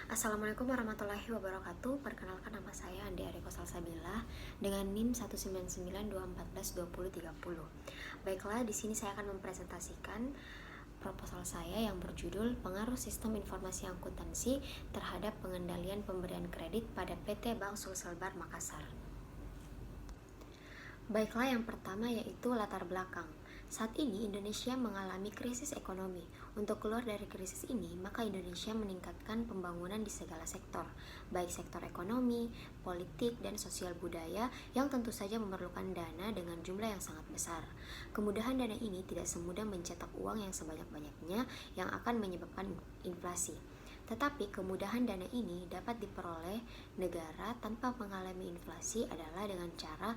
Assalamualaikum warahmatullahi wabarakatuh. Perkenalkan, nama saya Andi Ariko Salsabila dengan NIM 19924124030. Baiklah, di sini saya akan mempresentasikan proposal saya yang berjudul Pengaruh Sistem Informasi Akuntansi terhadap Pengendalian Pemberian Kredit pada PT Bank Sulsel Bar Makassar. Baiklah, yang pertama yaitu latar belakang. Saat ini Indonesia mengalami krisis ekonomi. Untuk keluar dari krisis ini, maka Indonesia meningkatkan pembangunan di segala sektor, baik sektor ekonomi, politik, dan sosial budaya yang tentu saja memerlukan dana dengan jumlah yang sangat besar. Kemudahan dana ini tidak semudah mencetak uang yang sebanyak-banyaknya yang akan menyebabkan inflasi. Tetapi kemudahan dana ini dapat diperoleh negara tanpa mengalami inflasi adalah dengan cara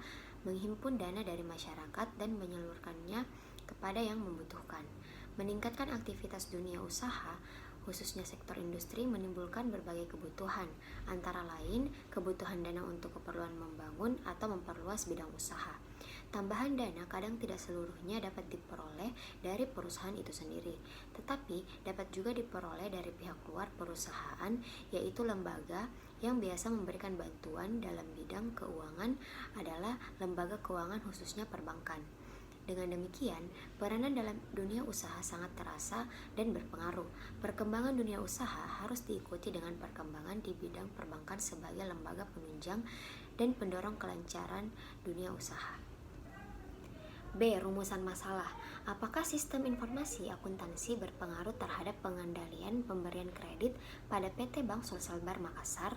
menghimpun dana dari masyarakat dan menyalurkannya kepada yang membutuhkan. Meningkatkan aktivitas dunia usaha, khususnya sektor industri, menimbulkan berbagai kebutuhan, antara lain kebutuhan dana untuk keperluan membangun atau memperluas bidang usaha. Tambahan dana kadang tidak seluruhnya dapat diperoleh dari perusahaan itu sendiri, tetapi dapat juga diperoleh dari pihak luar perusahaan, yaitu lembaga yang biasa memberikan bantuan dalam bidang keuangan adalah lembaga keuangan khususnya perbankan. Dengan demikian, peranan dalam dunia usaha sangat terasa dan berpengaruh. Perkembangan dunia usaha harus diikuti dengan perkembangan di bidang perbankan sebagai lembaga penunjang dan pendorong kelancaran dunia usaha. B. Rumusan masalah. Apakah sistem informasi akuntansi berpengaruh terhadap pengendalian pemberian kredit pada PT Bank Sulsel Bar Makassar?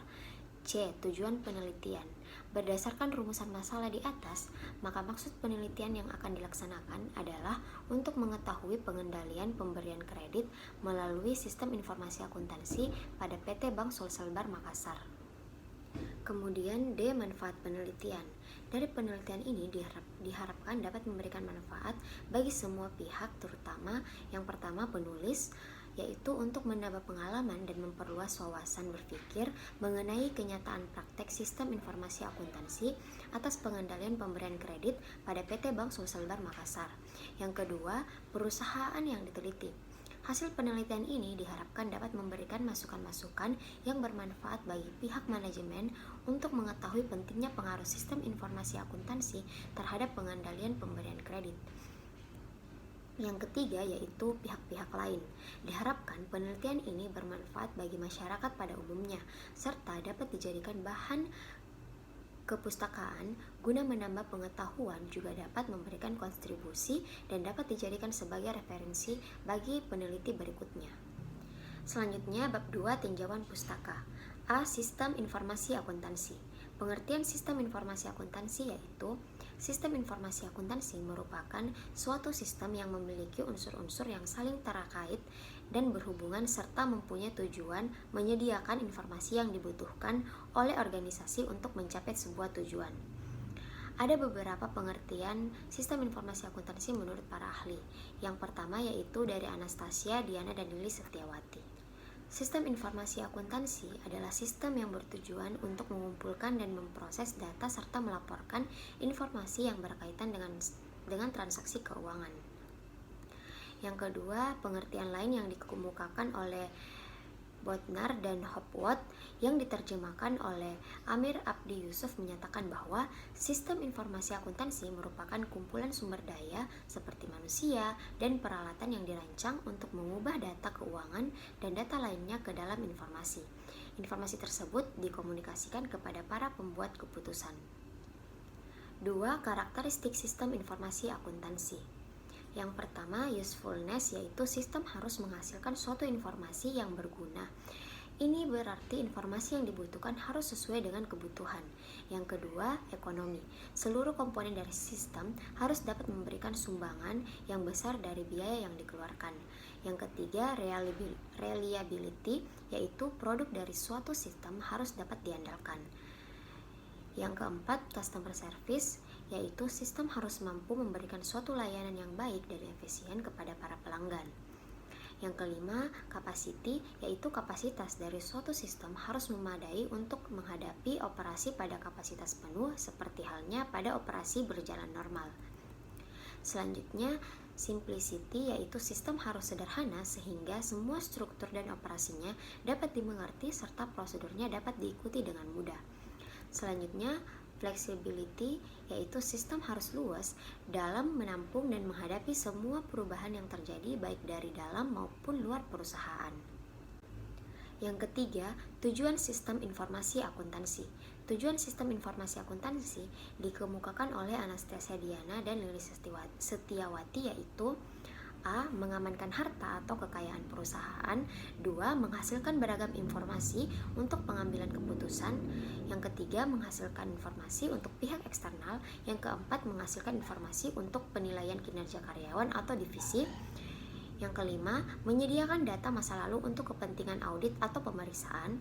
C. Tujuan penelitian. Berdasarkan rumusan masalah di atas, maka maksud penelitian yang akan dilaksanakan adalah untuk mengetahui pengendalian pemberian kredit melalui sistem informasi akuntansi pada PT Bank Sulsel Bar Makassar. Kemudian D. Manfaat penelitian. Dari penelitian ini diharapkan dapat memberikan manfaat bagi semua pihak, terutama yang pertama penulis, yaitu untuk menambah pengalaman dan memperluas wawasan berpikir mengenai kenyataan praktek sistem informasi akuntansi atas pengendalian pemberian kredit pada PT Bank Sulsel Bar Makassar. Yang kedua, perusahaan yang diteliti. Hasil penelitian ini diharapkan dapat memberikan masukan-masukan yang bermanfaat bagi pihak manajemen untuk mengetahui pentingnya pengaruh sistem informasi akuntansi terhadap pengendalian pemberian kredit. Yang ketiga yaitu pihak-pihak lain. Diharapkan penelitian ini bermanfaat bagi masyarakat pada umumnya, serta dapat dijadikan bahan kepustakaan guna menambah pengetahuan, juga dapat memberikan kontribusi dan dapat dijadikan sebagai referensi bagi peneliti berikutnya. Selanjutnya, bab 2 tinjauan pustaka. A. Sistem informasi akuntansi. Pengertian sistem informasi akuntansi yaitu sistem informasi akuntansi merupakan suatu sistem yang memiliki unsur-unsur yang saling terkait dan berhubungan serta mempunyai tujuan menyediakan informasi yang dibutuhkan oleh organisasi untuk mencapai sebuah tujuan. Ada beberapa pengertian sistem informasi akuntansi menurut para ahli. Yang pertama yaitu dari Anastasia, Diana, dan Lili Setiawati. Sistem informasi akuntansi adalah sistem yang bertujuan untuk mengumpulkan dan memproses data serta melaporkan informasi yang berkaitan dengan transaksi keuangan. Yang kedua, pengertian lain yang dikemukakan oleh Bodnar dan Hopwood yang diterjemahkan oleh Amir Abdi Yusuf menyatakan bahwa sistem informasi akuntansi merupakan kumpulan sumber daya seperti manusia dan peralatan yang dirancang untuk mengubah data keuangan dan data lainnya ke dalam informasi. Informasi tersebut dikomunikasikan kepada para pembuat keputusan. 2. Karakteristik sistem informasi akuntansi. Yang pertama, usefulness, yaitu sistem harus menghasilkan suatu informasi yang berguna. Ini berarti informasi yang dibutuhkan harus sesuai dengan kebutuhan. Yang kedua, ekonomi. Seluruh komponen dari sistem harus dapat memberikan sumbangan yang besar dari biaya yang dikeluarkan. Yang ketiga, reliability, yaitu produk dari suatu sistem harus dapat diandalkan. Yang keempat, customer service, yaitu sistem harus mampu memberikan suatu layanan yang baik dan efisien kepada para pelanggan. Yang kelima, capacity, yaitu kapasitas dari suatu sistem harus memadai untuk menghadapi operasi pada kapasitas penuh seperti halnya pada operasi berjalan normal. Selanjutnya, simplicity yaitu sistem harus sederhana sehingga semua struktur dan operasinya dapat dimengerti serta prosedurnya dapat diikuti dengan mudah. Selanjutnya, flexibility yaitu sistem harus luas dalam menampung dan menghadapi semua perubahan yang terjadi baik dari dalam maupun luar perusahaan. Yang ketiga, tujuan sistem informasi akuntansi. Tujuan sistem informasi akuntansi dikemukakan oleh Anastasia Diana dan Lili Setiawati yaitu A. Mengamankan harta atau kekayaan perusahaan. 2. Menghasilkan beragam informasi untuk pengambilan keputusan. Yang ketiga, menghasilkan informasi untuk pihak eksternal. Yang keempat, menghasilkan informasi untuk penilaian kinerja karyawan atau divisi. Yang kelima, menyediakan data masa lalu untuk kepentingan audit atau pemeriksaan.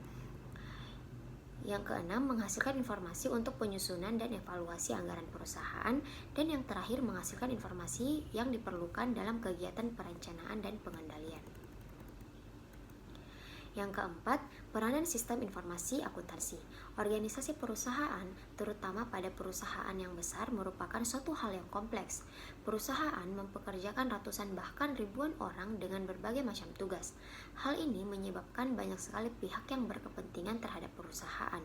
Yang keenam, menghasilkan informasi untuk penyusunan dan evaluasi anggaran perusahaan. Dan yang terakhir, menghasilkan informasi yang diperlukan dalam kegiatan perencanaan dan pengendalian. Yang keempat, peranan sistem informasi akuntansi. Organisasi perusahaan, terutama pada perusahaan yang besar, merupakan suatu hal yang kompleks. Perusahaan mempekerjakan ratusan bahkan ribuan orang dengan berbagai macam tugas. Hal ini menyebabkan banyak sekali pihak yang berkepentingan terhadap perusahaan.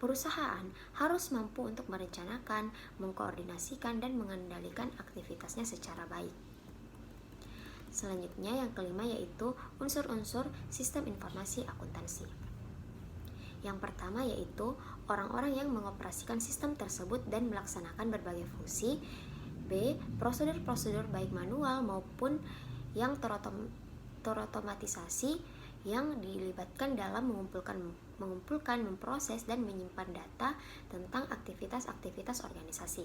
Perusahaan harus mampu untuk merencanakan, mengkoordinasikan, dan mengendalikan aktivitasnya secara baik. Selanjutnya yang kelima yaitu unsur-unsur sistem informasi akuntansi. Yang pertama yaitu orang-orang yang mengoperasikan sistem tersebut dan melaksanakan berbagai fungsi. B. Prosedur-prosedur baik manual maupun yang terotomatisasi yang dilibatkan dalam mengumpulkan, memproses, dan menyimpan data tentang aktivitas-aktivitas organisasi.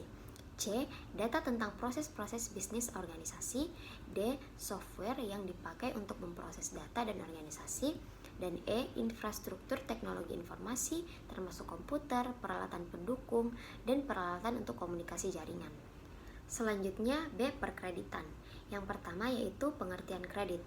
C. Data tentang proses-proses bisnis organisasi. D. Software yang dipakai untuk memproses data dan organisasi. Dan E. Infrastruktur teknologi informasi termasuk komputer, peralatan pendukung, dan peralatan untuk komunikasi jaringan. Selanjutnya B. Perkreditan. Yang pertama yaitu pengertian kredit.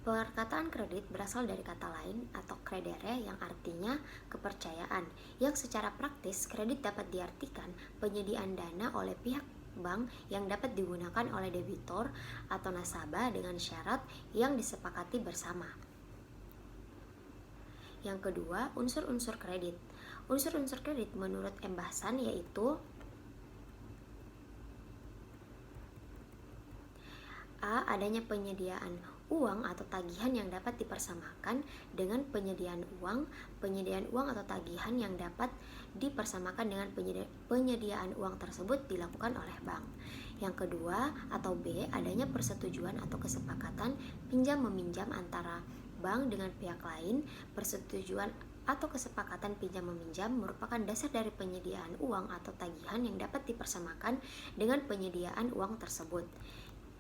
Perkataan kredit berasal dari kata lain atau credere yang artinya kepercayaan, yang secara praktis kredit dapat diartikan penyediaan dana oleh pihak bank yang dapat digunakan oleh debitur atau nasabah dengan syarat yang disepakati bersama. Yang kedua, unsur-unsur kredit. Unsur-unsur kredit menurut M. Bahsan yaitu A. Adanya penyediaan uang atau tagihan yang dapat dipersamakan dengan penyediaan uang atau tagihan yang dapat dipersamakan dengan penyediaan uang tersebut dilakukan oleh bank. Yang kedua atau B. Adanya persetujuan atau kesepakatan pinjam-meminjam antara bank dengan pihak lain. Persetujuan atau kesepakatan pinjam-meminjam merupakan dasar dari penyediaan uang atau tagihan yang dapat dipersamakan dengan penyediaan uang tersebut.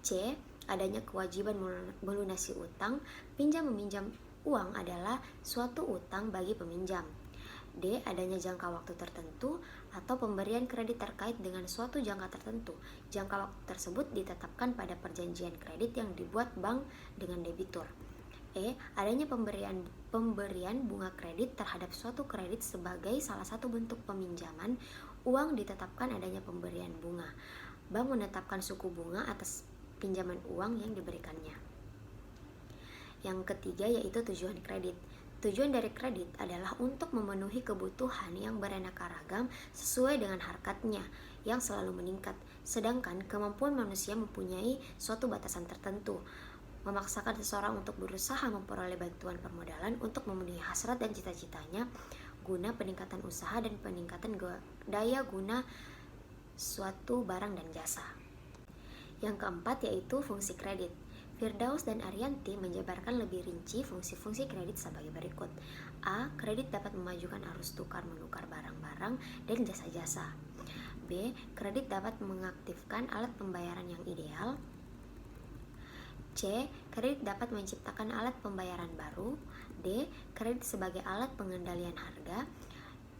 C. Adanya kewajiban melunasi utang. Pinjam-meminjam uang adalah suatu utang bagi peminjam. D. Adanya jangka waktu tertentu atau pemberian kredit terkait dengan suatu jangka tertentu. Jangka waktu tersebut ditetapkan pada perjanjian kredit yang dibuat bank dengan debitur. E. Adanya pemberian bunga kredit terhadap suatu kredit sebagai salah satu bentuk peminjaman uang ditetapkan adanya pemberian bunga. Bank menetapkan suku bunga atas pinjaman uang yang diberikannya. Yang ketiga yaitu tujuan kredit. Tujuan dari kredit adalah untuk memenuhi kebutuhan yang beraneka ragam sesuai dengan harkatnya yang selalu meningkat, sedangkan kemampuan manusia mempunyai suatu batasan tertentu, memaksakan seseorang untuk berusaha memperoleh bantuan permodalan untuk memenuhi hasrat dan cita-citanya guna peningkatan usaha dan peningkatan daya guna suatu barang dan jasa. Yang keempat yaitu fungsi kredit. Firdaus dan Arianti menjabarkan lebih rinci fungsi-fungsi kredit sebagai berikut. A. Kredit dapat memajukan arus tukar-menukar barang-barang dan jasa-jasa. B. Kredit dapat mengaktifkan alat pembayaran yang ideal. C. Kredit dapat menciptakan alat pembayaran baru. D. Kredit sebagai alat pengendalian harga.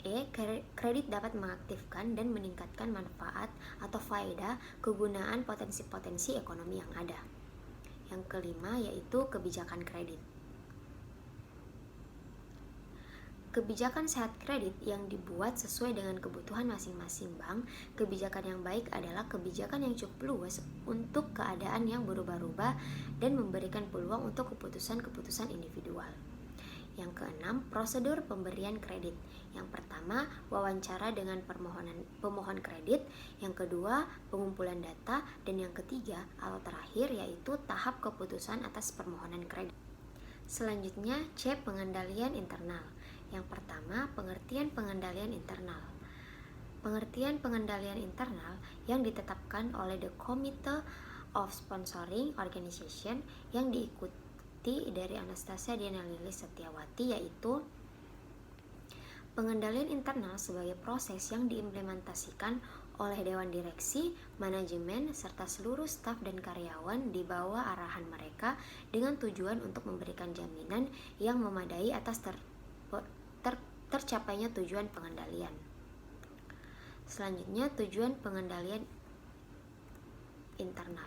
E. Kredit dapat mengaktifkan dan meningkatkan manfaat atau faedah kegunaan potensi-potensi ekonomi yang ada. Yang kelima yaitu kebijakan kredit. Kebijakan sehat kredit yang dibuat sesuai dengan kebutuhan masing-masing bank. Kebijakan yang baik adalah kebijakan yang cukup luas untuk keadaan yang berubah-ubah dan memberikan peluang untuk keputusan-keputusan individual. Yang keenam, prosedur pemberian kredit. Yang pertama, wawancara dengan pemohon kredit. Yang kedua, pengumpulan data. Dan yang ketiga atau terakhir yaitu tahap keputusan atas permohonan kredit. Selanjutnya, C. Pengendalian internal. Yang pertama, pengertian pengendalian internal. Pengertian pengendalian internal yang ditetapkan oleh the Committee of Sponsoring Organization yang diikuti dari Anastasia Diana Lilis Setiawati, yaitu pengendalian internal sebagai proses yang diimplementasikan oleh Dewan Direksi, Manajemen, serta seluruh staf dan karyawan di bawah arahan mereka dengan tujuan untuk memberikan jaminan yang memadai atas tercapainya tujuan pengendalian. Selanjutnya, tujuan pengendalian internal.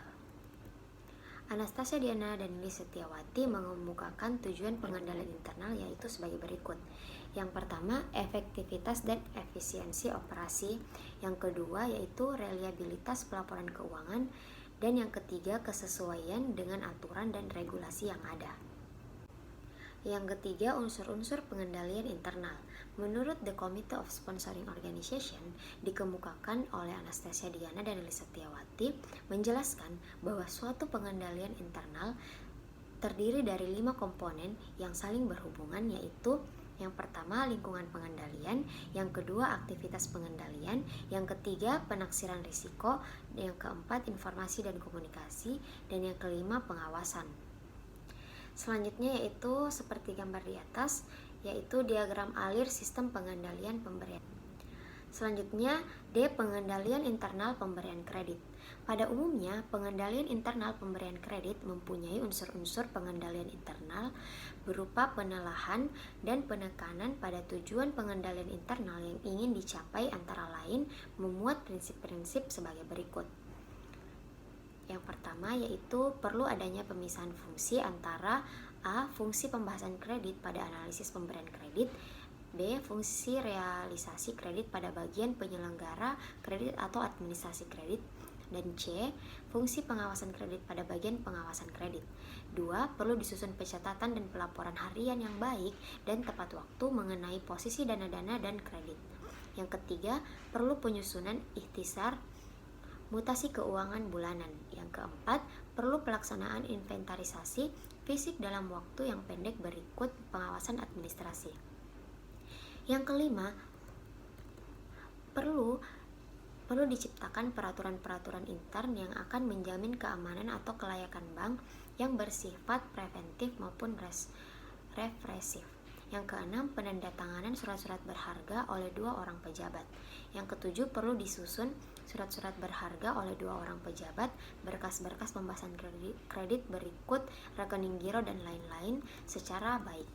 Anastasia Diana dan Lilis Setiawati mengemukakan tujuan pengendalian internal yaitu sebagai berikut. Yang pertama, efektivitas dan efisiensi operasi. Yang kedua, yaitu reliabilitas pelaporan keuangan. Dan yang ketiga, kesesuaian dengan aturan dan regulasi yang ada. Yang ketiga, unsur-unsur pengendalian internal. Menurut the Committee of Sponsoring Organization, dikemukakan oleh Anastasia Diana dan Lilis Setiawati, menjelaskan bahwa suatu pengendalian internal terdiri dari 5 komponen yang saling berhubungan, yaitu yang pertama, lingkungan pengendalian. Yang kedua, aktivitas pengendalian. Yang ketiga, penaksiran risiko. Yang keempat, informasi dan komunikasi. Dan yang kelima, pengawasan. Selanjutnya yaitu seperti gambar di atas, yaitu diagram alir sistem pengendalian pemberian. Selanjutnya, D. Pengendalian internal pemberian kredit. Pada umumnya, pengendalian internal pemberian kredit mempunyai unsur-unsur pengendalian internal berupa penelahan dan penekanan pada tujuan pengendalian internal yang ingin dicapai, antara lain memuat prinsip-prinsip sebagai berikut. Yang pertama yaitu perlu adanya pemisahan fungsi antara A. Fungsi pembahasan kredit pada analisis pemberian kredit. B. Fungsi realisasi kredit pada bagian penyelenggara kredit atau administrasi kredit. Dan C. Fungsi pengawasan kredit pada bagian pengawasan kredit. 2. Perlu disusun pencatatan dan pelaporan harian yang baik dan tepat waktu mengenai posisi dana-dana dan kredit. Yang ketiga, perlu penyusunan ikhtisar mutasi keuangan bulanan. Yang keempat, perlu pelaksanaan inventarisasi fisik dalam waktu yang pendek berikut pengawasan administrasi. Yang kelima, perlu diciptakan peraturan-peraturan intern yang akan menjamin keamanan atau kelayakan bank yang bersifat preventif maupun represif. Yang keenam, penandatanganan surat-surat berharga oleh 2 orang pejabat. Yang ketujuh, perlu disusun surat-surat berharga oleh 2 orang pejabat, berkas-berkas pembahasan kredit berikut rekening giro dan lain-lain secara baik.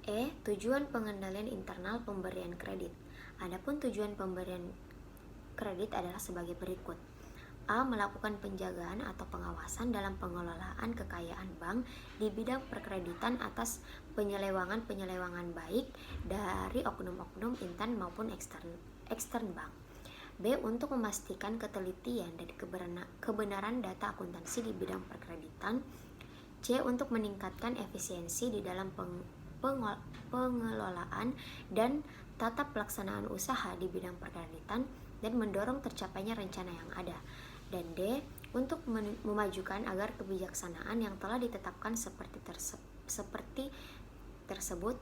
E. Tujuan pengendalian internal pemberian kredit. Adapun tujuan pemberian kredit adalah sebagai berikut. A. Melakukan penjagaan atau pengawasan dalam pengelolaan kekayaan bank di bidang perkreditan atas penyelewangan baik dari oknum-oknum intern maupun ekstern bank. B. Untuk memastikan ketelitian dan kebenaran data akuntansi di bidang perkreditan. C. Untuk meningkatkan efisiensi di dalam pengelolaan dan tata pelaksanaan usaha di bidang perkreditan dan mendorong tercapainya rencana yang ada. Dan D. Untuk memajukan agar kebijaksanaan yang telah ditetapkan seperti tersebut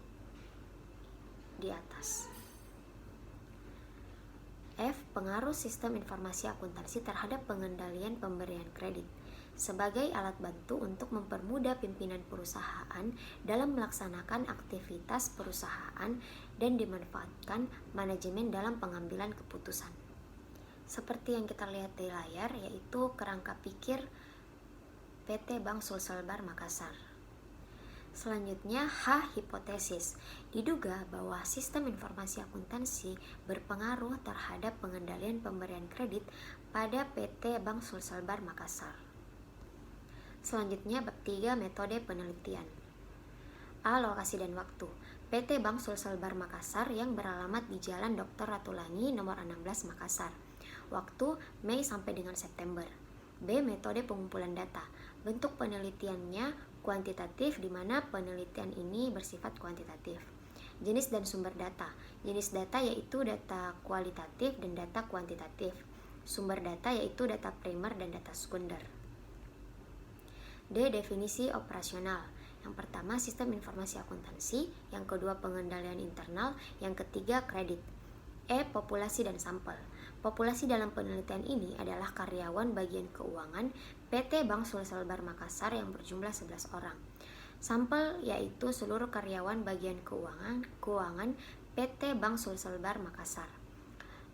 di atas. F. Pengaruh sistem informasi akuntansi terhadap pengendalian pemberian kredit sebagai alat bantu untuk mempermudah pimpinan perusahaan dalam melaksanakan aktivitas perusahaan dan dimanfaatkan manajemen dalam pengambilan keputusan. Seperti yang kita lihat di layar, yaitu kerangka pikir PT Bank Sulselbar Makassar. Selanjutnya, H. Hipotesis. Diduga bahwa sistem informasi akuntansi berpengaruh terhadap pengendalian pemberian kredit pada PT Bank Sulselbar Makassar. Selanjutnya, bab 3, metode penelitian. A. Lokasi dan waktu. PT Bank Sulselbar Makassar yang beralamat di Jalan Dr. Ratulangi nomor 16 Makassar. Waktu Mei sampai dengan September. B. Metode pengumpulan data. Bentuk penelitiannya kuantitatif, di mana penelitian ini bersifat kuantitatif. Jenis dan sumber data. Jenis data yaitu data kualitatif dan data kuantitatif. Sumber data yaitu data primer dan data sekunder. D. Definisi operasional. Yang pertama, sistem informasi akuntansi. Yang kedua, pengendalian internal. Yang ketiga, kredit. E. Populasi dan sampel. Populasi dalam penelitian ini adalah karyawan bagian keuangan PT Bank Sulselbar Makassar yang berjumlah 11 orang. Sampel yaitu seluruh karyawan bagian keuangan PT Bank Sulselbar Makassar.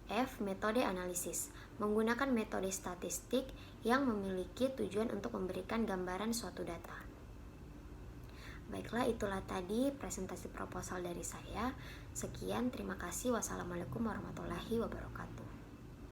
F. Metode analisis. Menggunakan metode statistik yang memiliki tujuan untuk memberikan gambaran suatu data. Baiklah, itulah tadi presentasi proposal dari saya. Sekian, terima kasih. Wassalamualaikum warahmatullahi wabarakatuh.